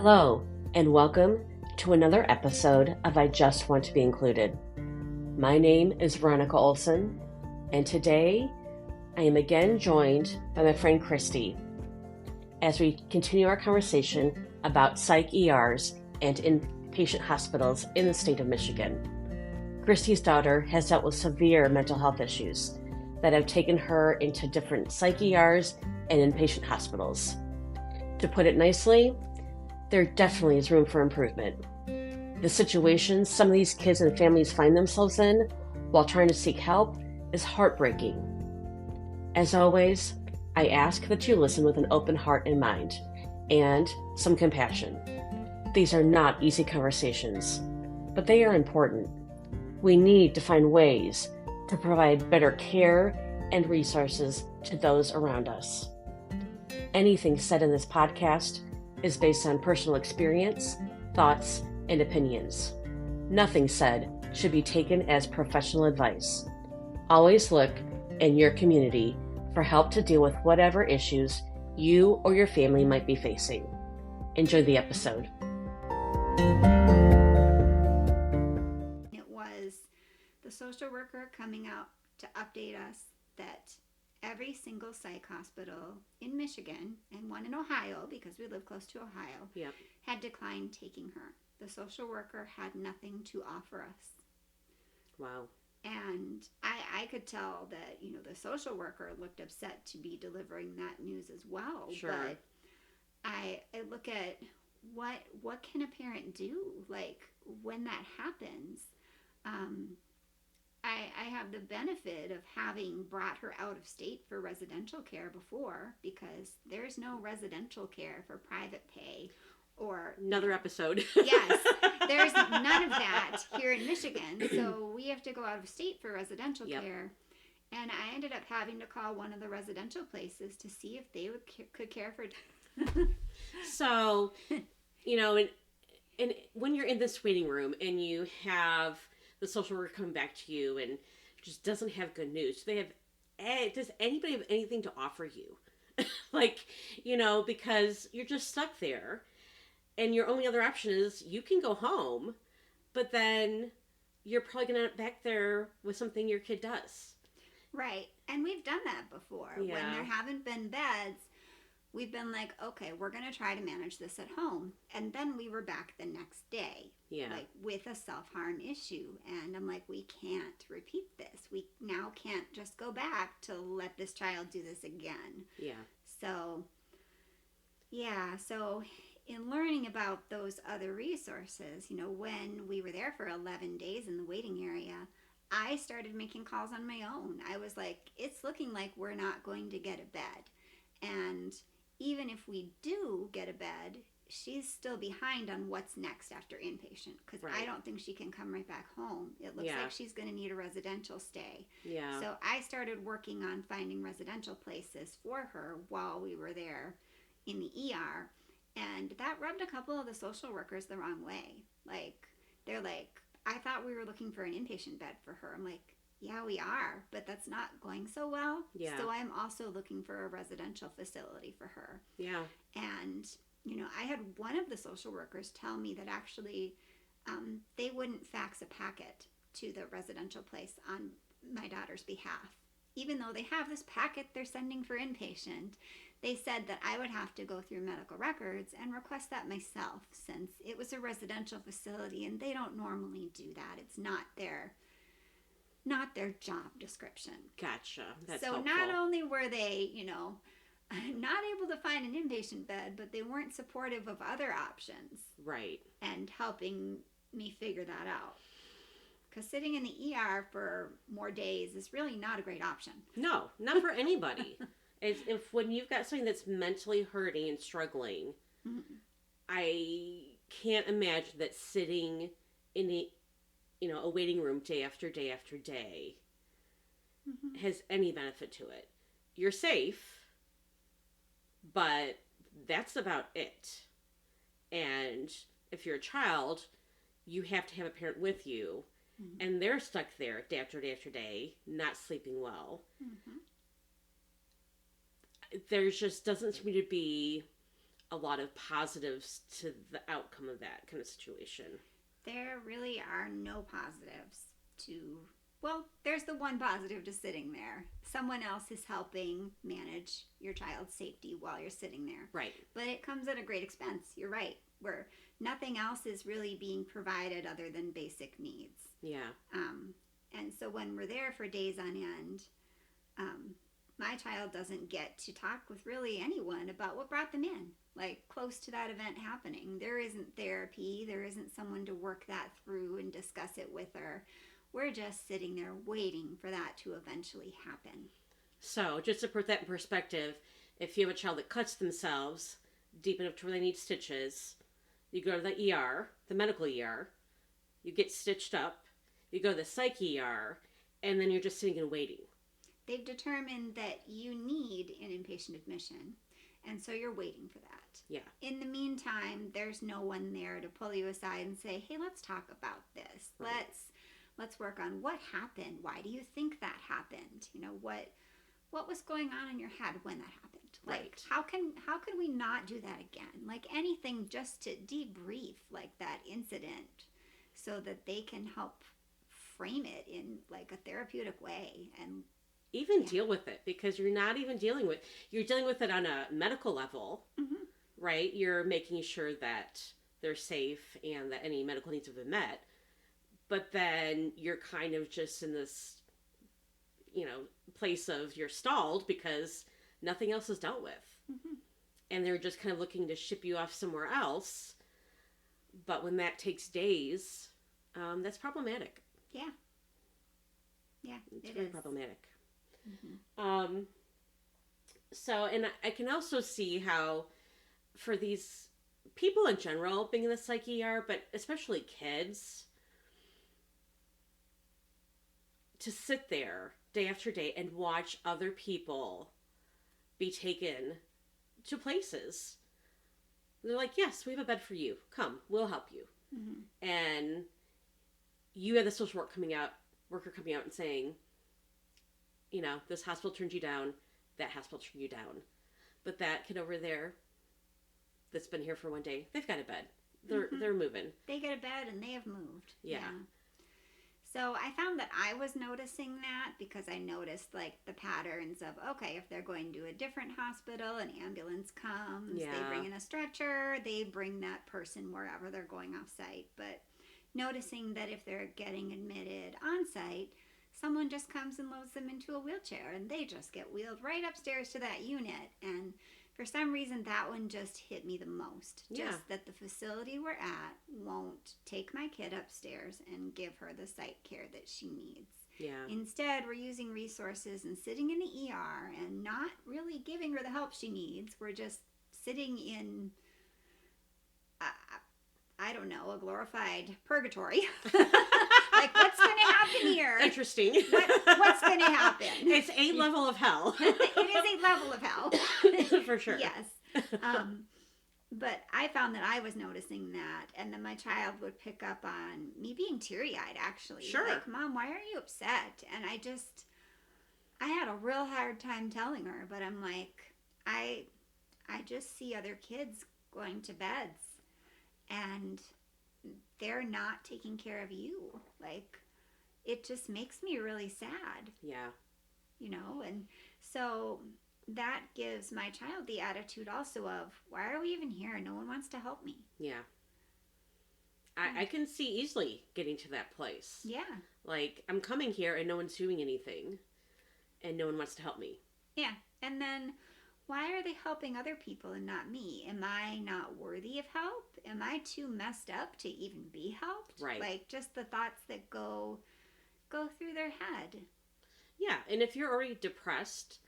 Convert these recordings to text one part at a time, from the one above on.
Hello, and welcome to another episode of I Just Want to Be Included. My name is Veronica Olson, and today I am again joined by my friend Kristy as we continue our conversation about psych ERs and inpatient hospitals in the state of Michigan. Kristy's daughter has dealt with severe mental health issues that have taken her into different psych ERs and inpatient hospitals. To put it nicely, there definitely is room for improvement. The situations some of these kids and families find themselves in while trying to seek help is heartbreaking. As always, I ask that you listen with an open heart and mind, and some compassion. These are not easy conversations, but they are important. We need to find ways to provide better care and resources to those around us. Anything said in this podcast is based on personal experience, thoughts, and opinions. Nothing said should be taken as professional advice. Always look in your community for help to deal with whatever issues you or your family might be facing. Enjoy the episode. It was the social worker coming out to update us that every single psych hospital in Michigan and one in Ohio, because we live close to Ohio, had declined taking her. The social worker had nothing to offer us. Wow. And I could tell that, the social worker looked upset to be delivering that news as well. Sure. But I look at what can a parent do, like, when that happens. I have the benefit of having brought her out of state for residential care before, because there's no residential care for private pay or... Another episode. Yes, there's none of that here in Michigan, so we have to go out of state for residential care. And I ended up having to call one of the residential places to see if they could care for... So, and when you're in this waiting room and you have the social worker come back to you and just doesn't have good news, does anybody have anything to offer you? Because you're just stuck there, and your only other option is you can go home, but then you're probably going to end up back there with something your kid does. Right. And we've done that before. Yeah. When there haven't been beds, we've been like, okay, we're going to try to manage this at home. And then we were back the next day, with a self-harm issue. And I'm like, we can't repeat this. We now can't just go back to let this child do this again. Yeah. So in learning about those other resources, when we were there for 11 days in the waiting area, I started making calls on my own. I was like, it's looking like we're not going to get a bed. And even if we do get a bed, she's still behind on what's next after inpatient, because I don't think she can come right back home. It looks like she's going to need a residential stay. Yeah. So I started working on finding residential places for her while we were there in the ER, and that rubbed a couple of the social workers the wrong way. They're like, I thought we were looking for an inpatient bed for her. I'm like, yeah, we are, but that's not going so well. Yeah. So I'm also looking for a residential facility for her. Yeah. And, I had one of the social workers tell me that actually they wouldn't fax a packet to the residential place on my daughter's behalf. Even though they have this packet they're sending for inpatient, they said that I would have to go through medical records and request that myself, since it was a residential facility and they don't normally do that. It's not their job description. Gotcha. That's so helpful. Not only were they, not able to find an inpatient bed, but they weren't supportive of other options. Right. And helping me figure that out. Because sitting in the ER for more days is really not a great option. No, not for anybody. When you've got something that's mentally hurting and struggling, I can't imagine that sitting in a waiting room day after day after day has any benefit to it. You're safe, but that's about it. And if you're a child, you have to have a parent with you, and they're stuck there day after day after day, not sleeping well. There just doesn't seem to be a lot of positives to the outcome of that kind of situation. There really are no positives to, well, there's the one positive to sitting there. Someone else is helping manage your child's safety while you're sitting there. Right. But it comes at a great expense. You're right. Where nothing else is really being provided other than basic needs. Yeah. And so when we're there for days on end, my child doesn't get to talk with really anyone about what brought them in, like close to that event happening. There isn't therapy. There isn't someone to work that through and discuss it with her. We're just sitting there waiting for that to eventually happen. So just to put that in perspective, if you have a child that cuts themselves deep enough to where they need stitches, you go to the ER, the medical ER, you get stitched up, you go to the psych ER, and then you're just sitting and waiting. They've determined that you need an inpatient admission, and so you're waiting for that. Yeah. In the meantime, there's no one there to pull you aside and say, hey, let's talk about this. Right. Let's work on what happened. Why do you think that happened? You know, what was going on in your head when that happened? Like, Right. how can we not do that again? Like anything just to debrief like that incident so that they can help frame it in like a therapeutic way and even deal with it, because you're dealing with it on a medical level, mm-hmm. right? You're making sure that they're safe and that any medical needs have been met. But then you're kind of just in this, place of you're stalled because nothing else is dealt with. Mm-hmm. And they're just kind of looking to ship you off somewhere else. But when that takes days, that's problematic. Yeah. Yeah, it's very problematic. Mm-hmm. So, and I can also see how for these people in general being in the psych ER, but especially kids, to sit there day after day and watch other people be taken to places. They're like, yes, we have a bed for you. Come, we'll help you. Mm-hmm. And you have the social worker coming out and saying, this hospital turned you down, that hospital turned you down. But that kid over there that's been here for one day, they've got a bed. They're moving. They get a bed and they have moved. Yeah. So I found that I was noticing that because I noticed like the patterns of, okay, if they're going to a different hospital, an ambulance comes, they bring in a stretcher, they bring that person wherever they're going off site. But noticing that if they're getting admitted on site, someone just comes and loads them into a wheelchair and they just get wheeled right upstairs to that unit. And for some reason, that one just hit me the most. Yeah. Just that the facility we're at won't take my kid upstairs and give her the psych care that she needs. Yeah. Instead, we're using resources and sitting in the ER and not really giving her the help she needs. We're just sitting in, I don't know, a glorified purgatory. Like, what's going to happen here? Interesting. What's going to happen? It's a level of hell. It is a level of hell. For sure. Yes. But I found that I was noticing that, and then my child would pick up on me being teary-eyed, actually. Sure. Like, Mom, why are you upset? And I had a real hard time telling her, but I'm like, I just see other kids going to beds, and they're not taking care of you. Like, it just makes me really sad. Yeah. And so that gives my child the attitude also of, why are we even here? No one wants to help me. Yeah. I can see easily getting to that place. Yeah. Like, I'm coming here and no one's doing anything, and no one wants to help me. Yeah. And then, why are they helping other people and not me? Am I not worthy of help? Am I too messed up to even be helped? Right. Like, just the thoughts that go through their head. Yeah, and if you're already depressed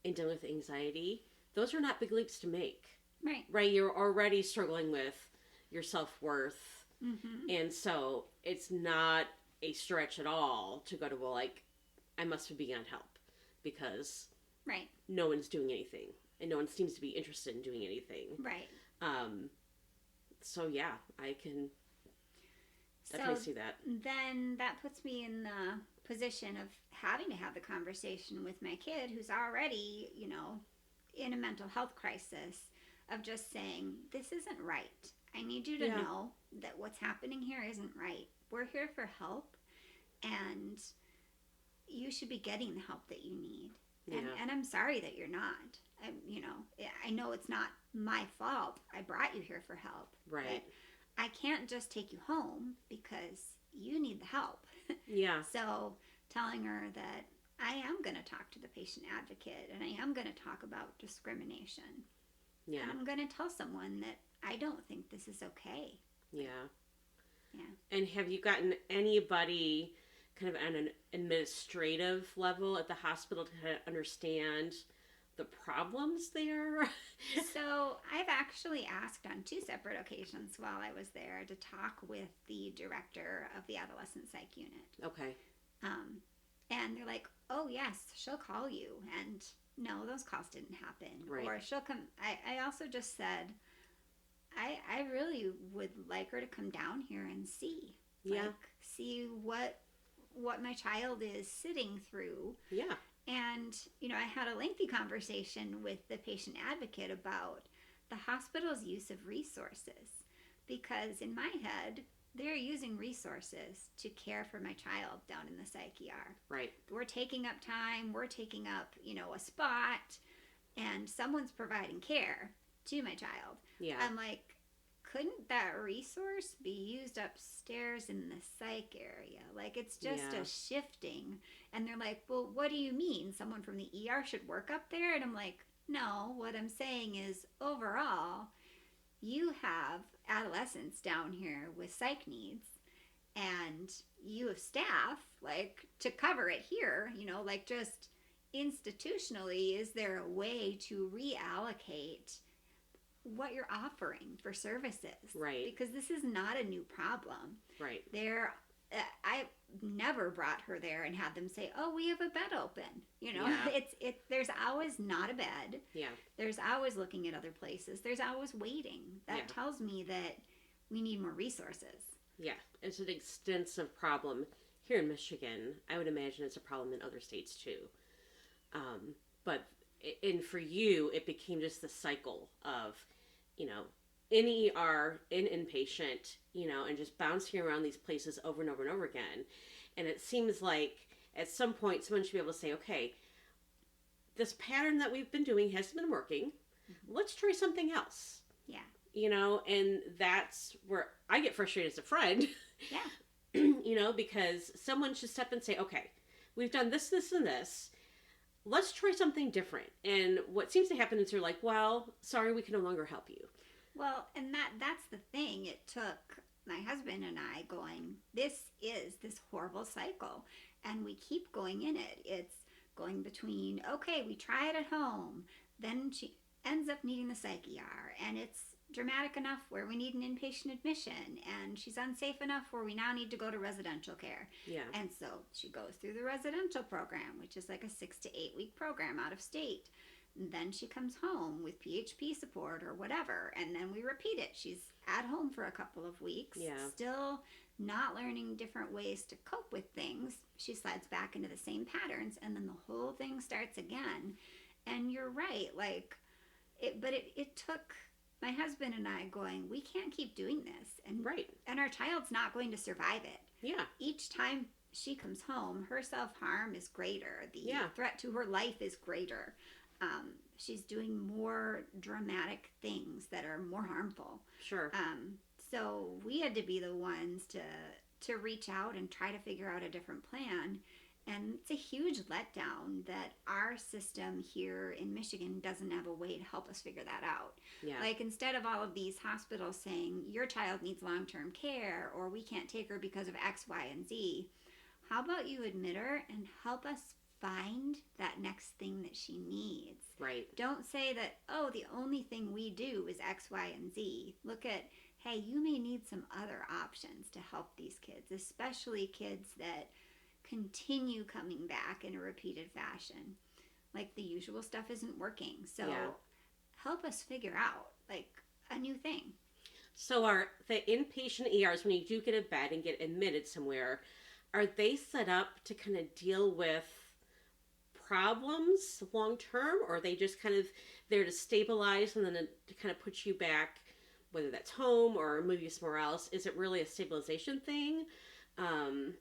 and dealing with anxiety, those are not big leaps to make. Right. Right, you're already struggling with your self-worth. Mm-hmm. And so it's not a stretch at all to go to, well, like, I must be beyond help because right. no one's doing anything. And no one seems to be interested in doing anything. Right. So yeah, I can definitely see that. Then that puts me in the position of having to have the conversation with my kid who's already, in a mental health crisis of just saying, this isn't right. I need you to know that what's happening here isn't right. We're here for help, and you should be getting the help that you need. And I'm sorry that you're not. I know it's not my fault. I brought you here for help. Right. But I can't just take you home because you need the help. Yeah. So telling her that I am going to talk to the patient advocate, and I am going to talk about discrimination. Yeah. And I'm going to tell someone that I don't think this is okay. Yeah. Yeah. And have you gotten anybody kind of on an administrative level at the hospital to kind of understand the problems there? So I've actually asked on 2 separate occasions while I was there to talk with the director of the adolescent psych unit. Okay. And they're like, oh yes, she'll call you. And no, those calls didn't happen. Right. Or she'll come. I also just said, I really would like her to come down here and see. Yeah. Like, see what my child is sitting through. Yeah. And, I had a lengthy conversation with the patient advocate about the hospital's use of resources. Because in my head, they're using resources to care for my child down in the psych ER. Right. We're taking up time, we're taking up, a spot, and someone's providing care to my child. Yeah. I'm like, couldn't that resource be used upstairs in the psych area? Like, it's just a shifting. And they're like, well, what do you mean? Someone from the ER should work up there? And I'm like, no, what I'm saying is overall, you have adolescents down here with psych needs, and you have staff, like, to cover it here, like, just institutionally, is there a way to reallocate what you're offering for services? Right. Because this is not a new problem. Right. I never brought her there and had them say, oh, we have a bed open. There's always not a bed. Yeah. There's always looking at other places. There's always waiting. That tells me that we need more resources. Yeah. It's an extensive problem here in Michigan. I would imagine it's a problem in other states too. And for you, it became just the cycle of, in ER, in inpatient, and just bouncing around these places over and over and over again. And it seems like at some point someone should be able to say, okay, this pattern that we've been doing hasn't been working. Mm-hmm. Let's try something else. Yeah. And that's where I get frustrated as a friend. Yeah. Because someone should step and say, okay, we've done this, this, and this. Let's try something different. And what seems to happen is you're like, well, sorry, we can no longer help you. Well, and that's the thing. It took my husband and I going, this is this horrible cycle. And we keep going in it. It's going between, okay, we try it at home. Then she ends up needing the psych ER. And it's dramatic enough where we need an inpatient admission. And she's unsafe enough where we now need to go to residential care. Yeah. And so she goes through the residential program, which is like a 6 to 8 week program out of state. And then she comes home with PHP support or whatever, and then we repeat it. She's at home for a couple of weeks, still not learning different ways to cope with things. She slides back into the same patterns, and then the whole thing starts again. And you're right, it took my husband and I going, we can't keep doing this. And our child's not going to survive it. Yeah. Each time she comes home, her self-harm is greater. The threat to her life is greater. She's doing more dramatic things that are more harmful. Sure. So we had to be the ones to reach out and try to figure out a different plan. And it's a huge letdown that our system here in Michigan doesn't have a way to help us figure that out. Yeah. Like, instead of all of these hospitals saying, your child needs long-term care, or we can't take her because of X, Y, and Z, how about you admit her and help us find that next thing that she needs? Right. Don't say that, oh, the only thing we do is X, Y, and Z. Look at, hey, you may need some other options to help these kids, especially kids that continue coming back in a repeated fashion. Like, the usual stuff isn't working. So help us figure out, a new thing. So are the inpatient ERs, when you do get a bed and get admitted somewhere, are they set up to kind of deal with problems long term, or are they just kind of there to stabilize and then to kind of put you back, whether that's home or move you somewhere else? Is it really a stabilization thing? Um,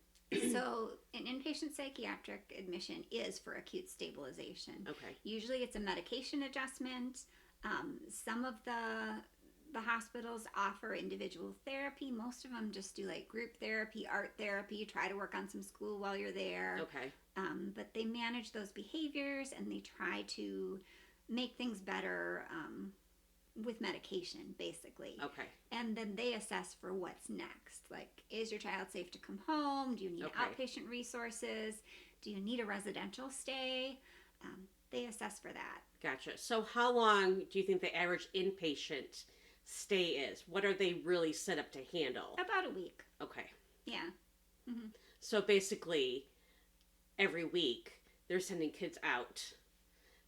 So, an inpatient psychiatric admission is for acute stabilization. okay. Usually, it's a medication adjustment. Some of the hospitals offer individual therapy. Most of them just do like group therapy, art therapy. Try to work on some school while you're there. Okay. But they manage those behaviors and they try to make things better with medication, basically. Okay. And then they assess for what's next. Like, is your child safe to come home? Do you need outpatient resources? Do you need a residential stay? They assess for that. Gotcha. So how long do you think the average inpatient stay is? What are they really set up to handle? About a week. Okay. Yeah. Mm-hmm. So basically, every week, they're sending kids out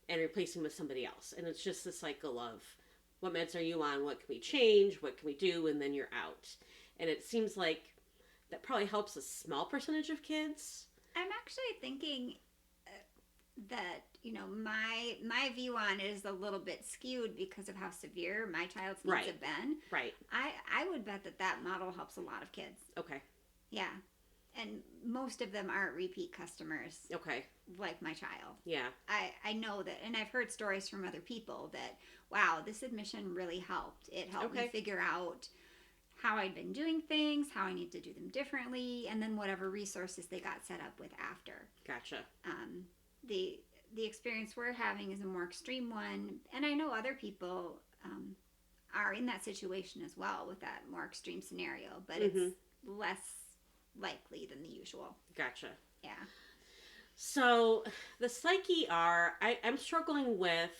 and replacing with somebody else. And it's just the cycle of, what meds are you on? What can we change? What can we do? And then you're out. And it seems like that probably helps a small percentage of kids. I'm actually thinking that, my view on it is a little bit skewed because of how severe my child's needs have been. Right. I would bet that model helps a lot of kids. Okay. Yeah. And most of them aren't repeat customers. Okay. Like my child. Yeah. I know that, and I've heard stories from other people that, wow, this admission really helped. It helped me figure out how I'd been doing things, how I need to do them differently, and then whatever resources they got set up with after. Gotcha. The experience we're having is a more extreme one, and I know other people are in that situation as well with that more extreme scenario, but it's less likely than the usual. Gotcha. Yeah. So the Psyche R, I'm struggling with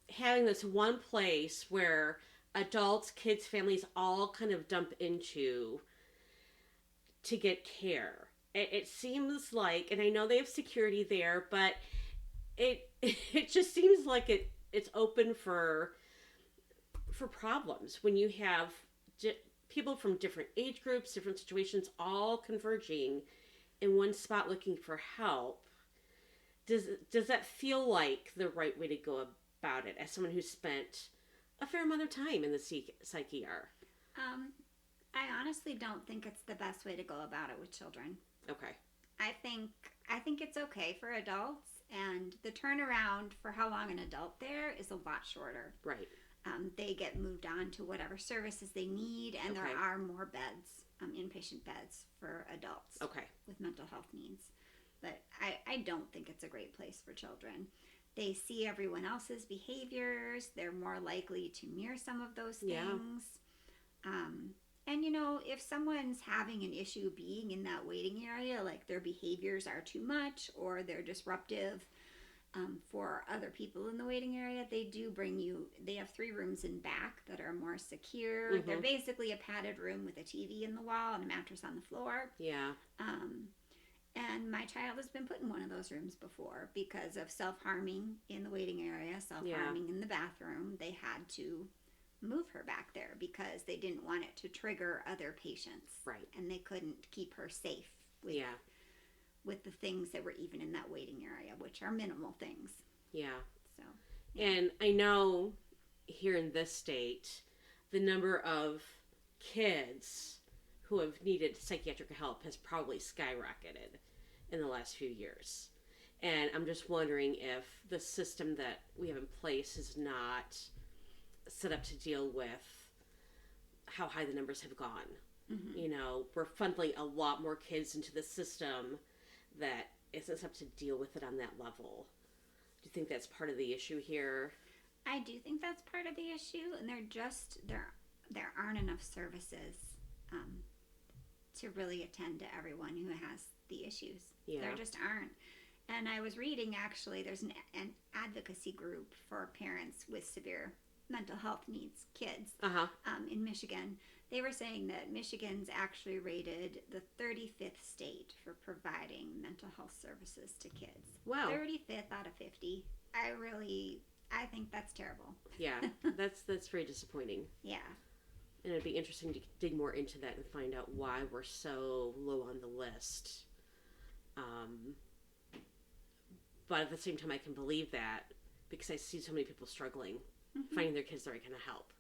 having this one place where adults, kids, families all kind of dump into to get care. It seems like, and I know they have security there, but it just seems like it's open for problems when you have people from different age groups, different situations, all converging in one spot looking for help. Does that feel like the right way to go about it as someone who's spent a fair amount of time in the Psyche R? I honestly don't think it's the best way to go about it with children. Okay. I think it's okay for adults, and the turnaround for how long an adult there is a lot shorter. Right. They get moved on to whatever services they need, and there are more beds, inpatient beds for adults with mental health needs. But I don't think it's a great place for children. They see everyone else's behaviors. They're more likely to mirror some of those things. Yeah. And, if someone's having an issue being in that waiting area, like their behaviors are too much or they're disruptive for other people in the waiting area, they have 3 rooms in back that are more secure. They're basically a padded room with a TV in the wall and a mattress on the floor. Yeah. And my child has been put in one of those rooms before because of self-harming in the waiting area, self-harming in the bathroom. They had to move her back there because they didn't want it to trigger other patients. Right. And they couldn't keep her safe with the things that were even in that waiting area, which are minimal things. Yeah. So. Yeah. And I know here in this state, the number of kids who have needed psychiatric help has probably skyrocketed in the last few years. And I'm just wondering if the system that we have in place is not set up to deal with how high the numbers have gone. We're funneling a lot more kids into the system that isn't set up to deal with it on that level. Do you think that's part of the issue here? I do think that's part of the issue, and there aren't enough services to really attend to everyone who has the issues. Yeah. There just aren't. And I was reading, actually, there's an advocacy group for parents with severe mental health needs, kids, in Michigan. They were saying that Michigan's actually rated the 35th state for providing mental health services to kids. Wow. 35th out of 50. I think that's terrible. Yeah, that's very disappointing. Yeah. And it'd be interesting to dig more into that and find out why we're so low on the list. But at the same time, I can believe that because I see so many people struggling, finding their kids the right kind of help.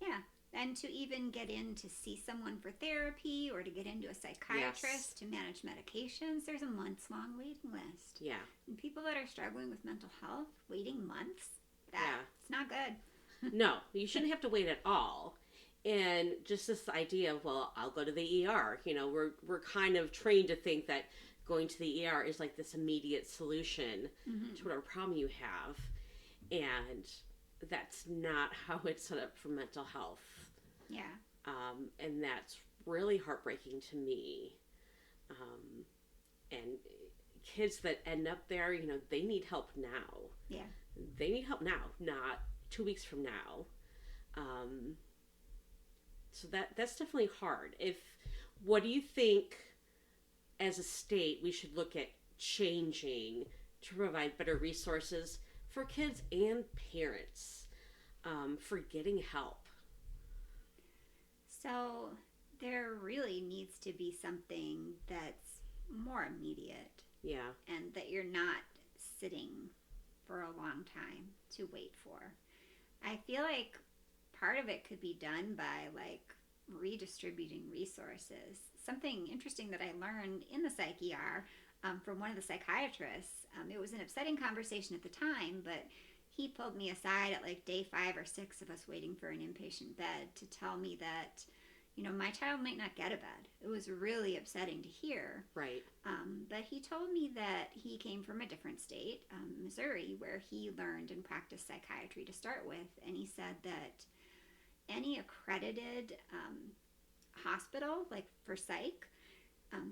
Yeah. And to even get in to see someone for therapy or to get into a psychiatrist to manage medications, there's a months-long waiting list. Yeah. And people that are struggling with mental health, waiting months, it's not good. No, you shouldn't have to wait at all. And just this idea of, well, I'll go to the ER. We're kind of trained to think that going to the ER is like this immediate solution to whatever problem you have. And that's not how it's set up for mental health. Yeah. And that's really heartbreaking to me. And kids that end up there, they need help now. Yeah. They need help now, not 2 weeks from now. So that's definitely hard. What do you think as a state we should look at changing to provide better resources for kids and parents for getting help? So there really needs to be something that's more immediate. Yeah. And that you're not sitting for a long time to wait for. I feel like part of it could be done by like redistributing resources. Something interesting that I learned in the psych ER from one of the psychiatrists. It was an upsetting conversation at the time, but he pulled me aside at like day 5 or 6 of us waiting for an inpatient bed to tell me that, my child might not get a bed. It was really upsetting to hear. Right. But he told me that he came from a different state, Missouri, where he learned and practiced psychiatry to start with. And he said that any accredited hospital, like for psych,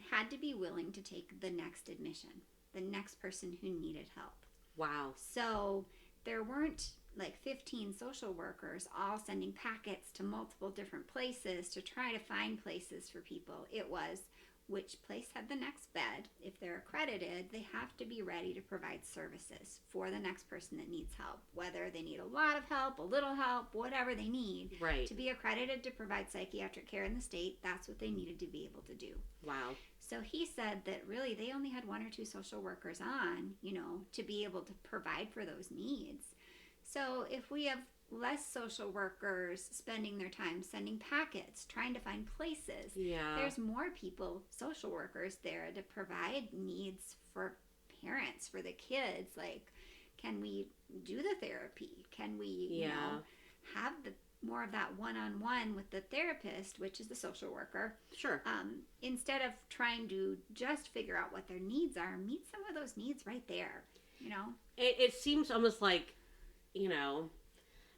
had to be willing to take the next admission, the next person who needed help. Wow. So there weren't like 15 social workers all sending packets to multiple different places to try to find places for people. It was which place had the next bed. If they're accredited, they have to be ready to provide services for the next person that needs help, whether they need a lot of help, a little help, whatever they need. Right. To be accredited to provide psychiatric care in the state, that's what they needed to be able to do. Wow. So he said that really they only had 1 or 2 social workers on, to be able to provide for those needs. So if we have less social workers spending their time sending packets, trying to find places, there's more people, social workers there to provide needs for parents, for the kids. Like, can we do the therapy? Can we, have more of that one-on-one with the therapist, which is the social worker. Sure. Instead of trying to just figure out what their needs are, meet some of those needs right there, It seems almost like,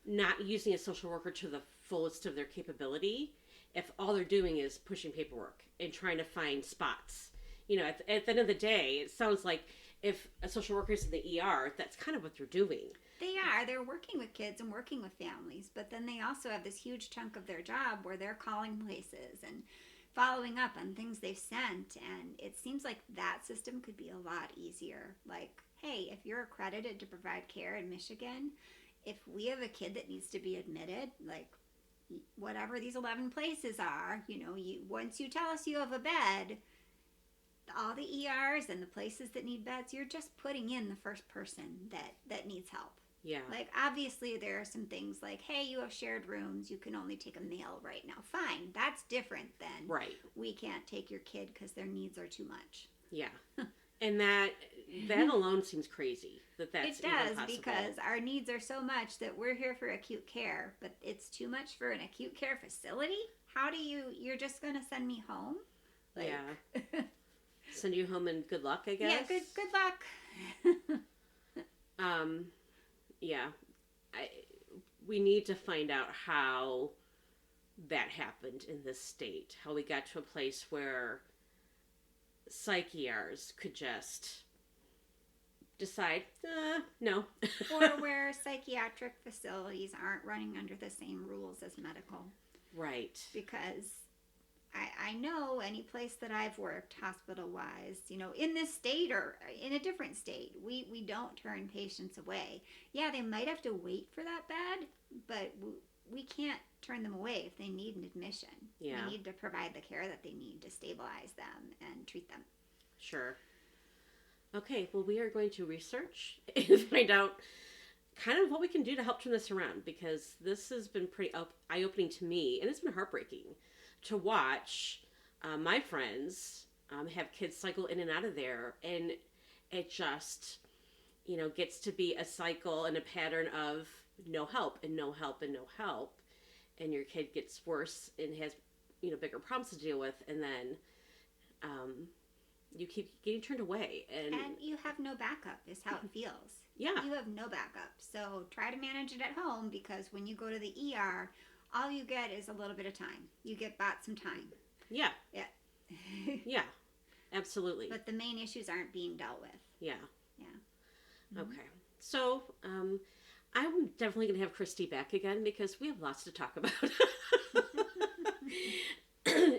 not using a social worker to the fullest of their capability if all they're doing is pushing paperwork and trying to find spots. At the end of the day, it sounds like if a social worker is in the ER, that's kind of what they're doing. They are. They're working with kids and working with families, but then they also have this huge chunk of their job where they're calling places and following up on things they've sent, and it seems like that system could be a lot easier. Like, hey, if you're accredited to provide care in Michigan, if we have a kid that needs to be admitted, like whatever these 11 places are, once you tell us you have a bed, all the ERs and the places that need beds, you're just putting in the first person that needs help. Yeah. Like, obviously there are some things like, hey, you have shared rooms, you can only take a male right now. Fine, that's different than we can't take your kid because their needs are too much. Yeah. And that alone seems crazy. That's it does, because our needs are so much that we're here for acute care, but it's too much for an acute care facility? How do you're just going to send me home? Like, yeah. Send you home and good luck, I guess? Yeah, good luck. Yeah. We need to find out how that happened in this state. How we got to a place where psych ERs could just decide, no. Or where psychiatric facilities aren't running under the same rules as medical. Right. Because I know any place that I've worked hospital-wise, in this state or in a different state, we don't turn patients away. Yeah, they might have to wait for that bed, but we can't turn them away if they need an admission. Yeah. We need to provide the care that they need to stabilize them and treat them. Sure. Okay, well, we are going to research and find out kind of what we can do to help turn this around because this has been pretty eye opening to me, and it's been heartbreaking to watch my friends have kids cycle in and out of there, and it just gets to be a cycle and a pattern of no help and no help and no help, and your kid gets worse and has bigger problems to deal with, and then um, you keep getting turned away, And you have no backup, is how it feels. yeah, You have no backup. So try to manage it at home because when you go to the ER, all you get is a little bit of time. You get bought some time. yeah, Yeah. yeah, absolutely, But the main issues aren't being dealt with. yeah. Yeah. Mm-hmm. Okay. So, I'm definitely going to have Kristy back again because we have lots to talk about.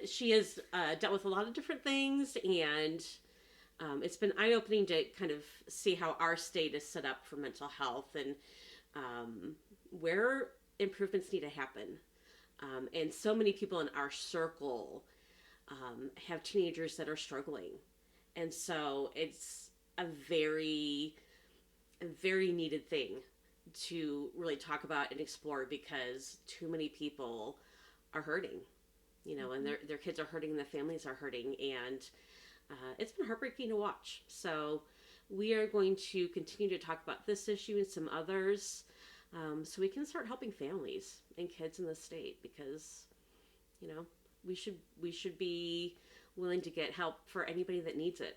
She has dealt with a lot of different things, and it's been eye opening to kind of see how our state is set up for mental health and where improvements need to happen. And so many people in our circle have teenagers that are struggling. And so it's a very needed thing to really talk about and explore because too many people are hurting, and their kids are hurting and their families are hurting, and it's been heartbreaking to watch. So we are going to continue to talk about this issue and some others, so we can start helping families and kids in the state because you know we should be willing to get help for anybody that needs it.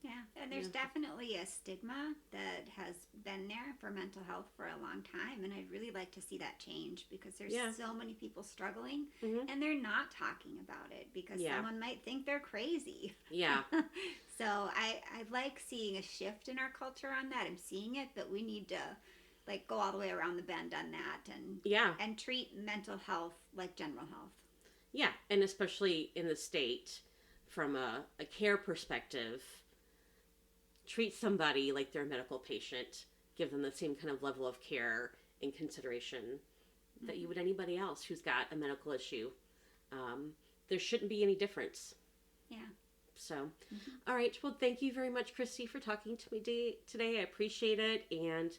Yeah, and there's definitely a stigma that has been there for mental health for a long time, and I'd really like to see that change because there's Yeah. so many people struggling Mm-hmm. and they're not talking about it because Yeah. someone might think they're crazy. Yeah. So I like seeing a shift in our culture on that. I'm seeing it, but we need to like go all the way around the bend on that Yeah. and treat mental health like general health. Yeah. And especially in the state, from a care perspective, treat somebody like they're a medical patient, give them the same kind of level of care and consideration that you would anybody else who's got a medical issue. Um, there shouldn't be any difference. Yeah. So, all right. Well, thank you very much, Kristy, for talking to me today. I appreciate it. And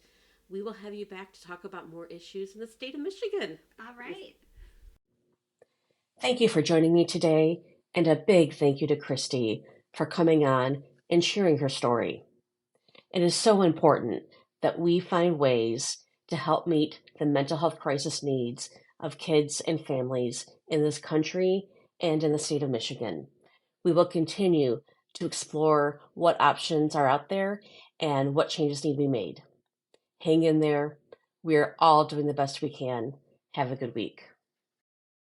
we will have you back to talk about more issues in the state of Michigan. All right. Thank you for joining me today. And a big thank you to Kristy for coming on and sharing her story. It is so important that we find ways to help meet the mental health crisis needs of kids and families in this country and in the state of Michigan. We will continue to explore what options are out there and what changes need to be made. Hang in there. We are all doing the best we can. Have a good week.